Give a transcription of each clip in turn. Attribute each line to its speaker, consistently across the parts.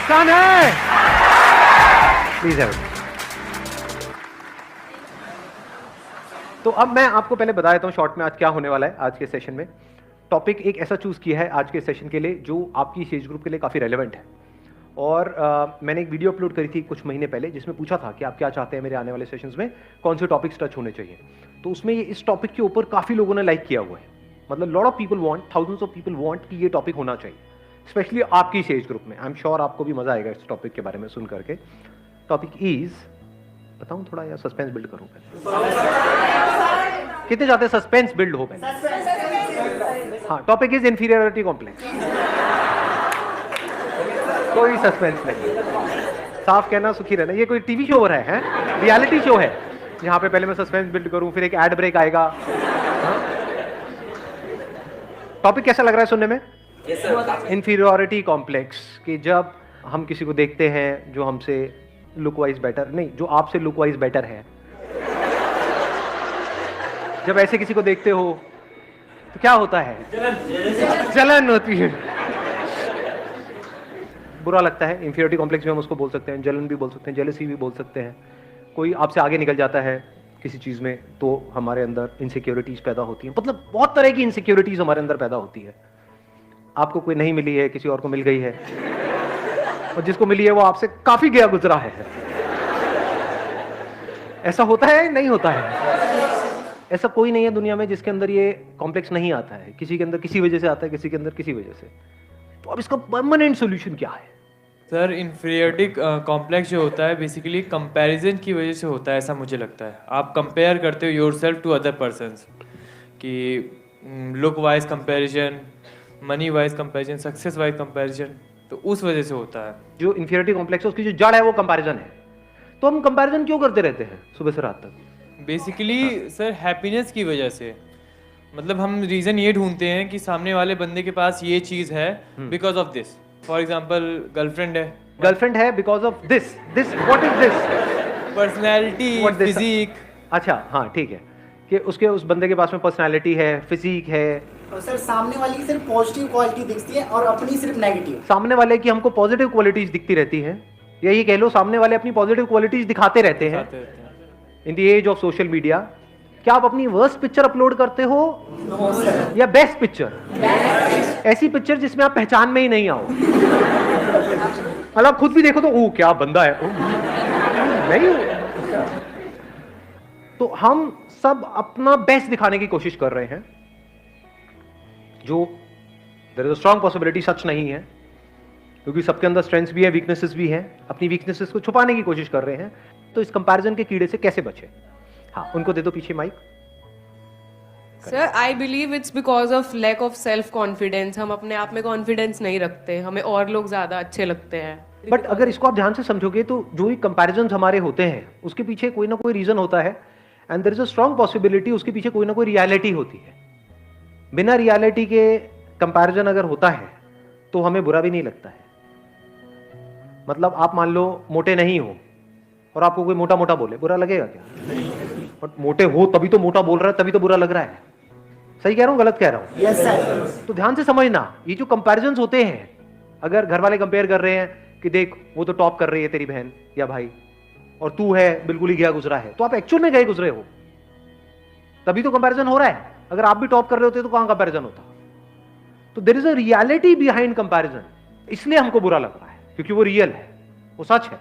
Speaker 1: सन है। प्लीज है। तो अब मैं आपको पहले बता देता हूं शॉर्ट में आज क्या होने वाला है। आज के सेशन में टॉपिक एक ऐसा चूज किया है आज के सेशन के लिए जो आपकी एज ग्रुप के लिए काफी रेलेवेंट है। और मैंने एक वीडियो अपलोड करी थी कुछ महीने पहले जिसमें पूछा था कि आप क्या चाहते हैं मेरे आने वाले सेशंस में कौन से टॉपिक्स टच होने चाहिए। तो उसमें ये इस टॉपिक के ऊपर काफी लोगों ने लाइक किया हुआ है। मतलब lot of people want, thousands of people want कि ये टॉपिक होना चाहिए, स्पेशली आपकी इस एज ग्रुप में। आई एम श्योर आपको भी मजा आएगा इस टॉपिक के बारे में सुन करके। टॉपिक इज, बताऊं थोड़ा या सस्पेंस बिल्ड करूं पहले? कितने चाहते हैं सस्पेंस बिल्ड हो पहले? हाँ, टॉपिक इज इंफीरियरिटी कॉम्प्लेक्स। कोई सस्पेंस नहीं, साफ कहना सुखी रहना। ये कोई टीवी शो हो रहा है? रियलिटी शो है यहाँ पे पहले मैं सस्पेंस बिल्ड करूं फिर एक एड ब्रेक आएगा। टॉपिक कैसा लग रहा है सुनने में? इंफीरियरिटी कॉम्प्लेक्स, कि जब हम किसी को देखते हैं जो हमसे लुक वाइज बेटर, नहीं जो आपसे लुक वाइज बेटर है, जब ऐसे किसी को देखते हो तो क्या होता है? जलन होती है, बुरा लगता है। इंफीरियरिटी कॉम्प्लेक्स भी हम उसको बोल सकते हैं, जलन भी बोल सकते हैं, जेलसी भी बोल सकते हैं। कोई आपसे आगे निकल जाता है किसी चीज में तो हमारे अंदर इनसिक्योरिटीज पैदा होती हैं। मतलब बहुत तरह की इनसिक्योरिटीज हमारे अंदर पैदा होती है। आपको कोई नहीं मिली है, किसी और को मिल गई है, और जिसको मिली है वो आपसे काफी गया गुजरा है। ऐसा होता है नहीं होता है? ऐसा कोई नहीं है दुनिया में जिसके अंदर ये कॉम्प्लेक्स नहीं आता है। किसी के अंदर किसी वजह से आता है, किसी के अंदर किसी वजह से। तो अब इसका परमानेंट सॉल्यूशन क्या है?
Speaker 2: सर, इंफीरियरिटी कॉम्प्लेक्स जो होता है बेसिकली कंपैरिजन की वजह से होता है, ऐसा मुझे लगता है। आप कंपेयर करते हो योरसेल्फ टू अदर पर्सन्स, कि look wise comparison, money wise comparison, success wise comparison, तो उस वजह से होता है।
Speaker 1: जो इंफीरियरिटी कॉम्प्लेक्स है उसकी जो जड़ है वो कंपैरिजन है। तो हम कंपैरिजन क्यों करते रहते हैं सुबह से रात तक?
Speaker 2: बेसिकली सर हैप्पीनेस की वजह से। मतलब हम रीज़न ये ढूंढते हैं कि सामने वाले बंदे के पास ये चीज़ है because of this. For example girlfriend है because of this. What is this? Personality, physique.
Speaker 1: अच्छा हाँ ठीक है, कि उसके उस बंदे के पास में पर्सनैलिटी है, फिजिक है।
Speaker 3: और सर सामने वाले की सिर्फ पॉजिटिव क्वालिटी दिखती है और अपनी सिर्फ नेगेटिव।
Speaker 1: सामने वाले की हमको पॉजिटिव क्वालिटीज दिखती रहती हैं, यही कह लो सामने वाले अपनी पॉजिटिव क्वालिटीज दिखाते रहते हैं। In the age of social media, क्या आप अपनी वर्स्ट पिक्चर अपलोड करते हो या बेस्ट पिक्चर? ऐसी पिक्चर जिसमें आप पहचान में ही नहीं आओ। मतलब खुद भी देखो तो ओ क्या बंदा है, नहीं हूं। तो हम सब अपना बेस्ट दिखाने की कोशिश कर रहे हैं, जो there is a strong possibility सच नहीं है, क्योंकि सबके अंदर स्ट्रेंथ्स भी है, वीकनेसेस भी हैं। अपनी वीकनेसेस को छुपाने की कोशिश कर रहे हैं। तो इस कंपैरिजन के कीड़े से कैसे बचे? हाँ, उनको दे दो पीछे mic.
Speaker 4: Sir, I believe it's because of lack of self confidence. हम अपने आप में कॉन्फिडेंस नहीं रखते, हमें और लोग ज्यादा अच्छे लगते हैं।
Speaker 1: बट अगर इसको आप ध्यान से समझोगे तो जो ही कंपैरिजन हमारे होते हैं उसके पीछे कोई ना कोई रीजन होता है, and there is a strong possibility उसके पीछे कोई ना कोई रियलिटी होती है। बिना रियलिटी के कंपैरिजन अगर होता है तो हमें बुरा भी नहीं लगता है। मतलब आप मान लो मोटे नहीं हो और आपको कोई मोटा मोटा बोले, बुरा लगेगा क्या? बट मोटे हो तभी तो मोटा बोल रहा है, तभी तो बुरा लग रहा है। सही कह रहा हूं गलत कह रहा हूं?
Speaker 3: Yes sir.
Speaker 1: तो ध्यान से समझना, ये जो कंपैरिजंस होते हैं, अगर घर वाले कंपेयर कर रहे हैं कि देख वो तो टॉप कर रही है तेरी बहन या भाई, और तू है बिल्कुल ही गया गुजरा है, तो आप एक्चुअल में गए गुजरे हो, तभी तो कंपैरिजन हो रहा है। अगर आप भी टॉप कर रहे होते तो कहां कंपैरिजन होता? तो there is a reality behind comparison, इसलिए हमको बुरा लग रहा है, क्योंकि वो रियल है, वो सच है,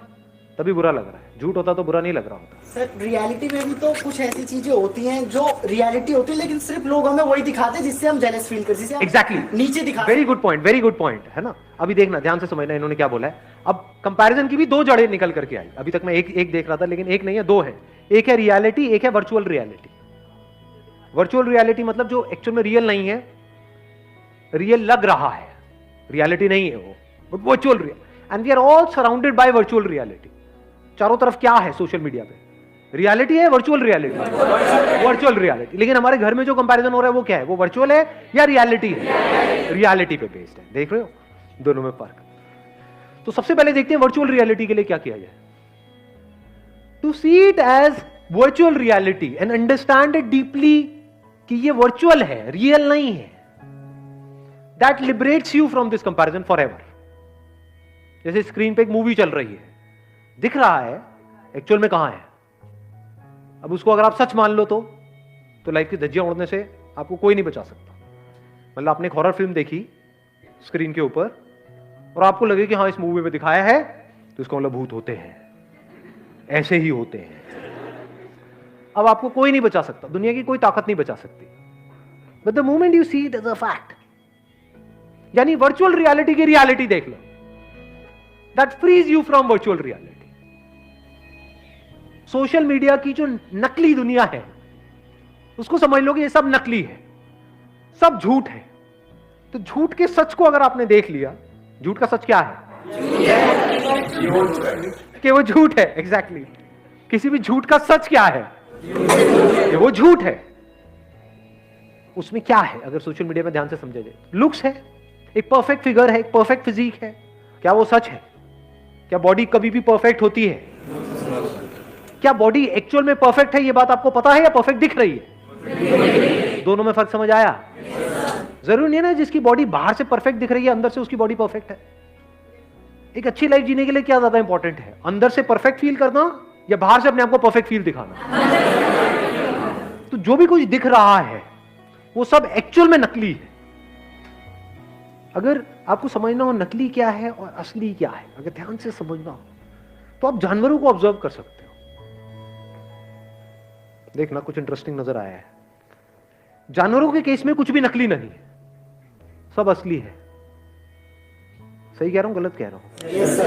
Speaker 1: तभी बुरा लग रहा है। झूठ होता तो बुरा नहीं लग रहा होता।
Speaker 3: सर रियलिटी में भी तो कुछ ऐसी चीजें होती हैं जो रियलिटी होती है, लेकिन सिर्फ लोग हमें वही दिखाते हैं जिससे हम जेलस फील करते हैं।
Speaker 1: एग्जैक्टली,
Speaker 3: नीचे दिखा।
Speaker 1: वेरी गुड पॉइंट है ना। अभी देखना, ध्यान से समझना इन्होंने क्या बोला है। अब कंपैरिजन की भी दो जड़ें निकल करके आई। अभी तक मैं एक देख रहा था, लेकिन एक नहीं है, दो है। एक है रियलिटी, एक है वर्चुअल रियलिटी। वर्चुअल रियलिटी मतलब जो एक्चुअल में रियल नहीं है, रियल लग रहा है, रियलिटी नहीं है वो, but virtual real. And we are all surrounded by virtual reality. चारों तरफ क्या है सोशल मीडिया पे? रियलिटी है, वर्चुअल रियलिटी। Virtual reality. लेकिन हमारे घर में जो कंपैरिजन हो रहा है वो क्या है? वो वर्चुअल है या रियलिटी है? रियलिटी पे बेस्ड है। देख रहे हो दोनों में फर्क। तो सबसे पहले देखते हैं वर्चुअल रियलिटी के लिए क्या किया जाए। To see it as virtual reality and understand it deeply कि ये वर्चुअल है, रियल नहीं है, that liberates you from this comparison forever. जैसे स्क्रीन पे एक मूवी चल रही है, दिख रहा है, एक्चुअल में कहां है। अब उसको अगर आप सच मान लो तो लाइफ की धज्जियां उड़ने से आपको कोई नहीं बचा सकता। मतलब आपने एक हॉरर फिल्म देखी स्क्रीन के ऊपर और आपको लगे कि हाँ इस मूवी में दिखाया है, तो इसका मतलब भूत होते हैं, ऐसे ही होते हैं। अब आपको कोई नहीं बचा सकता, दुनिया की कोई ताकत नहीं बचा सकती। But the moment you see it as a fact, यानी वर्चुअल रियलिटी की रियलिटी देख लो, that frees you from virtual reality. Social media की जो नकली दुनिया है उसको समझ लो कि ये सब नकली है, सब झूठ है। तो झूठ के सच को अगर आपने देख लिया, झूठ का सच क्या है? कि वो झूठ है। एग्जैक्टली किसी भी झूठ का सच क्या है? कि वो झूठ है। उसमें क्या है अगर सोशल मीडिया में ध्यान से समझा जाए? लुक्स है, एक परफेक्ट फिगर है, एक परफेक्ट फिजिक है। क्या वो सच है? क्या बॉडी कभी भी परफेक्ट होती है? क्या बॉडी एक्चुअल में परफेक्ट है, ये बात आपको पता है, या परफेक्ट दिख रही है? दोनों में फर्क समझ आया? जरूरी नहीं है ना जिसकी बॉडी बाहर से परफेक्ट दिख रही है अंदर से उसकी बॉडी परफेक्ट है। एक अच्छी लाइफ जीने के लिए क्या ज्यादा इंपॉर्टेंट है, अंदर से परफेक्ट फील करना या बाहर से अपने आप को परफेक्ट फील दिखाना? तो जो भी कुछ दिख रहा है वो सब एक्चुअल में नकली है। अगर आपको समझना हो नकली क्या है और असली क्या है, अगर ध्यान से समझना हो तो आप जानवरों को ऑब्जर्व कर सकते हो। देखना कुछ इंटरेस्टिंग नजर आया है। जानवरों के केस में कुछ भी नकली नहीं है, सब असली है। सही कह रहा हूं, गलत कह रहा हूं? yes,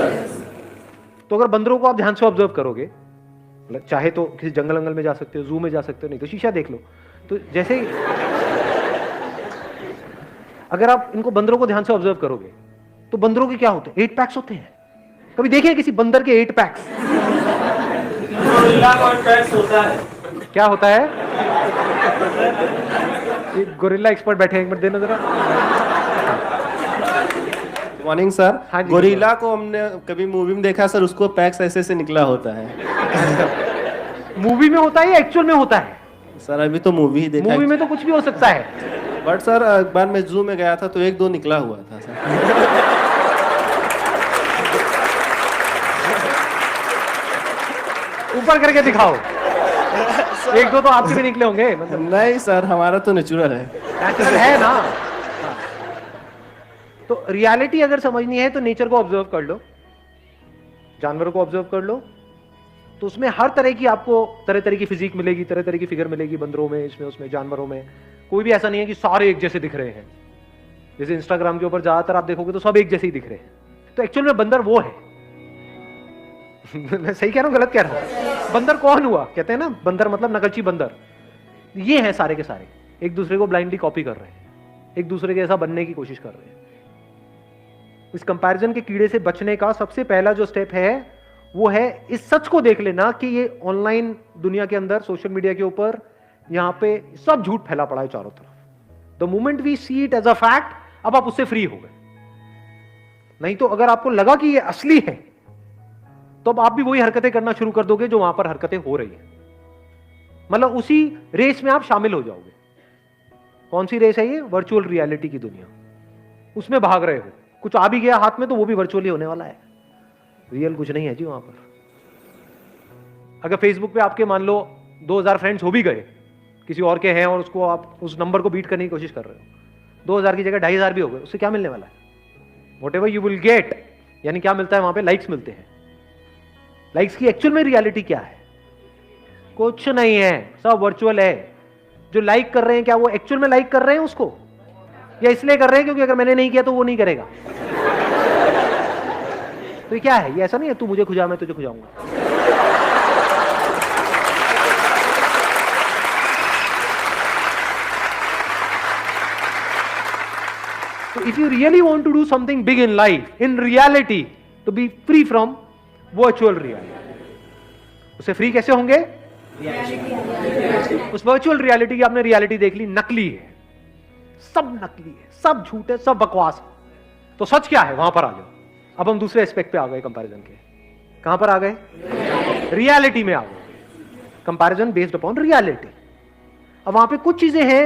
Speaker 1: तो अगर बंदरों को आप ध्यान से ऑब्जर्व करोगे, चाहे तो किसी जंगल अंगल में जा सकते हो, जू में जा सकते हो, नहीं तो शीशा देख लो। तो जैसे अगर आप इनको बंदरों को ध्यान से ऑब्जर्व करोगे तो बंदरों के क्या होते हैं? 8 पैक्स होते हैं। कभी देखे किसी बंदर के 8 पैक्स?
Speaker 2: होता है।
Speaker 1: क्या होता है? एक गोरिल्ला एक्सपर्ट बैठे हैं, एक मिनट देना जरा।
Speaker 5: Morning sir.
Speaker 1: हाँ जी,
Speaker 5: गोरिल्ला को हमने कभी मूवी में देखा सर, उसको पैक्स ऐसे से निकला होता है।
Speaker 1: मूवी में होता है या एक्चुअल में होता है?
Speaker 5: सर अभी तो मूवी ही देखा।
Speaker 1: मूवी में तो कुछ भी हो सकता है।
Speaker 5: बट सर एक बार मैं जू में गया था तो 1-2 निकला हुआ था सर।
Speaker 1: ऊपर करके दिखाओ। 1-2 तो आपके भी निकले होंगे मतलब।
Speaker 5: नहीं सर, हमारा तो नेचुरल है।
Speaker 1: नेचुरल है ना। तो रियलिटी अगर समझनी है तो नेचर को ऑब्जर्व कर लो, जानवरों को ऑब्जर्व कर लो, तो उसमें हर तरह की आपको तरह तरह की फिजिक मिलेगी, तरह तरह की फिगर मिलेगी। बंदरों में, इसमें, उसमें, जानवरों में कोई भी ऐसा नहीं है कि सारे एक जैसे दिख रहे हैं। जैसे इंस्टाग्राम के ऊपर ज्यादातर आप देखोगे तो सब एक जैसे ही दिख रहे हैं, तो एक्चुअल में बंदर वो है। मैं सही कह रहा हूं, गलत कह रहा हूं? बंदर कौन हुआ? कहते हैं ना बंदर मतलब नकलची बंदर। ये हैं सारे के सारे, एक दूसरे को ब्लाइंडली कॉपी कर रहे हैं, एक दूसरे के ऐसा बनने की कोशिश कर रहे हैं। इस कंपैरिजन के कीड़े से बचने का सबसे पहला जो स्टेप है वो है इस सच को देख लेना कि ये ऑनलाइन दुनिया के अंदर, सोशल मीडिया के ऊपर, यहां पे सब झूठ फैला पड़ा है चारों तरफ। The moment we see it as a fact, अब आप उससे फ्री हो गए। नहीं तो अगर आपको लगा कि ये असली है तो अब आप भी वही हरकतें करना शुरू कर दोगे जो वहां पर हरकतें हो रही हैं। मतलब उसी रेस में आप शामिल हो जाओगे। कौन सी रेस है ये? वर्चुअल रियलिटी की दुनिया। उसमें भाग रहे हो, कुछ आ भी गया हाथ में तो वो भी वर्चुअली होने वाला है, रियल कुछ नहीं है जी वहां पर। अगर फेसबुक पे आपके मान लो 2000 फ्रेंड्स हो भी गए, किसी और के हैं, और उसको आप उस नंबर को बीट करने की कोशिश कर रहे हो, 2000 की जगह 2500 भी हो गए, उससे क्या मिलने वाला है? What ever you will get, यानी क्या मिलता है वहां पे? लाइक्स मिलते हैं। लाइक्स की एक्चुअल में रियलिटी क्या है? कुछ नहीं है, सब वर्चुअल है। जो लाइक कर रहे हैं, क्या वो एक्चुअल में लाइक कर रहे हैं उसको, या इसलिए कर रहे हैं क्योंकि अगर मैंने नहीं किया तो वो नहीं करेगा? तो ये क्या है? ये ऐसा नहीं है तू मुझे खुजा मैं तुझे खुजाऊंगा। So if you really want to do something big in life, in reality, to be free from virtual reality, उससे फ्री कैसे होंगे? उस वर्चुअल रियलिटी की आपने रियलिटी देख ली, नकली है, सब नकली है, सब झूठ है, सब बकवास है। तो सच क्या है? वहां पर आ जाओ। अब हम दूसरे एस्पेक्ट पे आ गए कंपैरिजन के। कहां पर आ गए? रियलिटी में आ गए। Comparison based upon reality. अब वहां पे कुछ चीजें हैं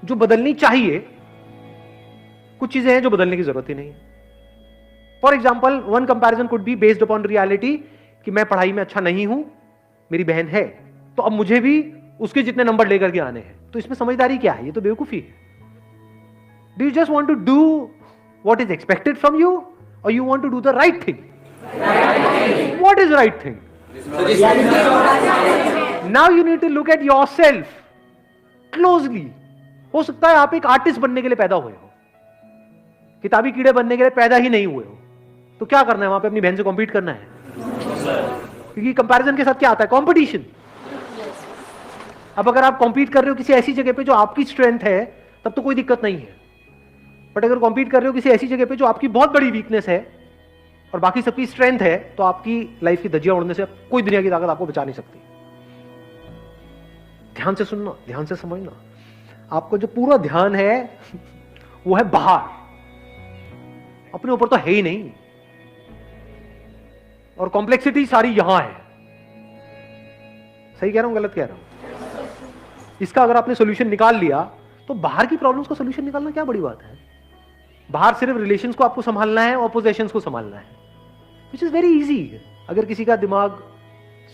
Speaker 1: जो बदलनी चाहिए, कुछ चीजें हैं जो बदलने की जरूरत ही नहीं है। For example one comparison could be based upon reality कि मैं पढ़ाई में अच्छा नहीं हूं, मेरी बहन है, तो अब मुझे भी उसके जितने नंबर लेकर के आने हैं। तो इसमें समझदारी क्या है? ये तो बेवकूफी है। Do you just want to do what is expected from you और you want to do the right thing? What is right thing? Now you need to look at yourself closely. हो सकता है आप एक आर्टिस्ट बनने के लिए पैदा हुए हो, किताबी कीड़े बनने के लिए पैदा ही नहीं हुए हो। तो क्या करना है वहां पे? अपनी बहन से कॉम्पीट करना है, क्योंकि कंपैरिजन के साथ क्या आता है? कंपटीशन। अब अगर आप कॉम्पीट कर रहे हो किसी ऐसी जगह पे जो आपकी स्ट्रेंथ है, तब तो कोई दिक्कत नहीं है। बट अगर कॉम्पीट कर रहे हो किसी ऐसी जगह पे जो आपकी बहुत बड़ी वीकनेस है और बाकी सबकी स्ट्रेंथ है, तो आपकी लाइफ की धज्जियां उड़ने से कोई दुनिया की ताकत आपको बचा नहीं सकती। ध्यान से सुनना, ध्यान से समझना। आपको जो पूरा ध्यान है वो है बाहर, अपने ऊपर तो है ही नहीं, और कॉम्प्लेक्सिटी सारी यहां है। सही कह रहा हूं, गलत कह रहा हूं? इसका अगर आपने सॉल्यूशन निकाल लिया तो बाहर की प्रॉब्लम्स का सॉल्यूशन निकालना क्या बड़ी बात है? बाहर सिर्फ रिलेशंस को आपको संभालना है और पोजेशंस को संभालना है, विच इज वेरी इजी। अगर किसी का दिमाग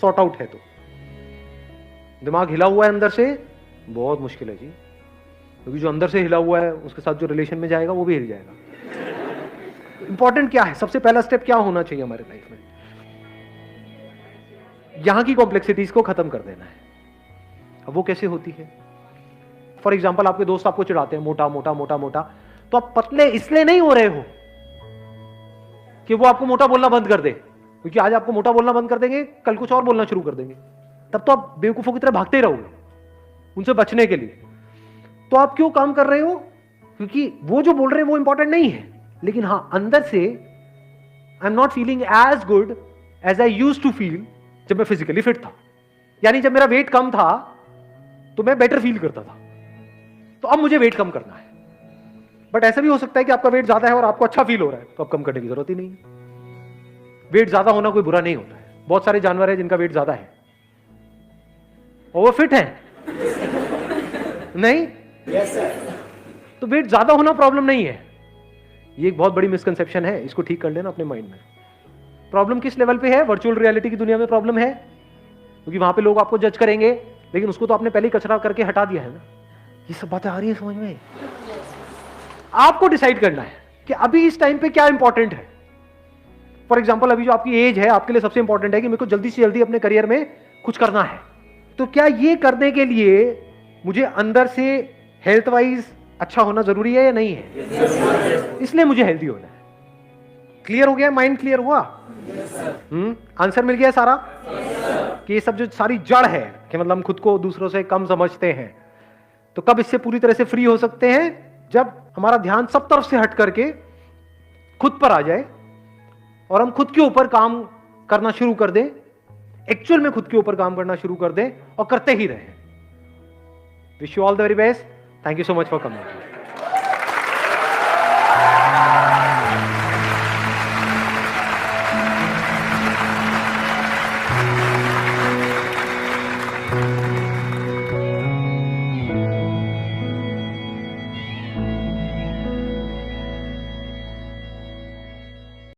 Speaker 1: सॉर्ट आउट है तो। दिमाग हिला हुआ है अंदर से, बहुत मुश्किल है जी, क्योंकि जो अंदर से हिला हुआ है उसके साथ जो रिलेशन में जाएगा वो भी हिल जाएगा। इंपॉर्टेंट क्या है? सबसे पहला स्टेप क्या होना चाहिए हमारे लाइफ में? यहां की कॉम्प्लेक्सिटीज को खत्म कर देना है। अब वो कैसे होती है? फॉर एग्जाम्पल, आपके दोस्त आपको चिढ़ाते हैं, मोटा मोटा मोटा मोटा, तो आप पतले इसलिए नहीं हो रहे हो कि वो आपको मोटा बोलना बंद कर दे, क्योंकि आज आपको मोटा बोलना बंद कर देंगे, कल कुछ और बोलना शुरू कर देंगे, तब तो आप बेवकूफों की तरह भागते ही रहोगे उनसे बचने के लिए। तो आप क्यों काम कर रहे हो? क्योंकि वो जो बोल रहे हैं वो इंपॉर्टेंट नहीं है, लेकिन हां, अंदर से I am not feeling as good as I used to feel जब मैं फिजिकली फिट था। यानी जब मेरा वेट कम था तो मैं बेटर फील करता था, तो अब मुझे वेट कम करना है। बट ऐसा भी हो सकता है कि आपका वेट ज्यादा है और आपको अच्छा फील हो रहा है, तो अब कम करने की जरूरत ही नहीं है। वेट ज्यादा होना कोई बुरा नहीं होता है। बहुत सारे जानवर हैं जिनका वेट ज्यादा है और वो फिट है नहीं?
Speaker 3: Yes sir.
Speaker 1: तो वेट ज्यादा होना प्रॉब्लम नहीं है। ये एक बहुत बड़ी मिसकंसेप्शन है, इसको ठीक कर लेना अपने माइंड में। प्रॉब्लम किस लेवल पे है? वर्चुअल रियलिटी की दुनिया में प्रॉब्लम है, क्योंकि वहां पे लोग आपको जज करेंगे, लेकिन उसको तो आपने पहले ही कचरा करके हटा दिया है ना। ये सब बातें आ रही है समझ में? आपको डिसाइड करना है कि अभी इस टाइम पे क्या इंपॉर्टेंट है। फॉर एग्जाम्पल, अभी जो आपकी एज है, आपके लिए सबसे इंपॉर्टेंट है कि मेरे को जल्दी से जल्दी अपने करियर में कुछ करना है। तो क्या ये करने के लिए मुझे अंदर से हेल्थ वाइज अच्छा होना जरूरी है या नहीं है? इसलिए मुझे हेल्दी होना है। क्लियर हो गया? माइंड क्लियर हुआ? आंसर मिल गया सारा? कि ये सब जो सारी जड़ है कि मतलब हम खुद को दूसरों से कम समझते हैं, तो कब इससे पूरी तरह से फ्री हो सकते हैं? जब हमारा ध्यान सब तरफ से हट करके खुद पर आ जाए और हम खुद के ऊपर काम करना शुरू कर दें, एक्चुअल में खुद के ऊपर काम करना शुरू कर दें और करते ही रहें। Wish you all the very best. Thank you so much for coming.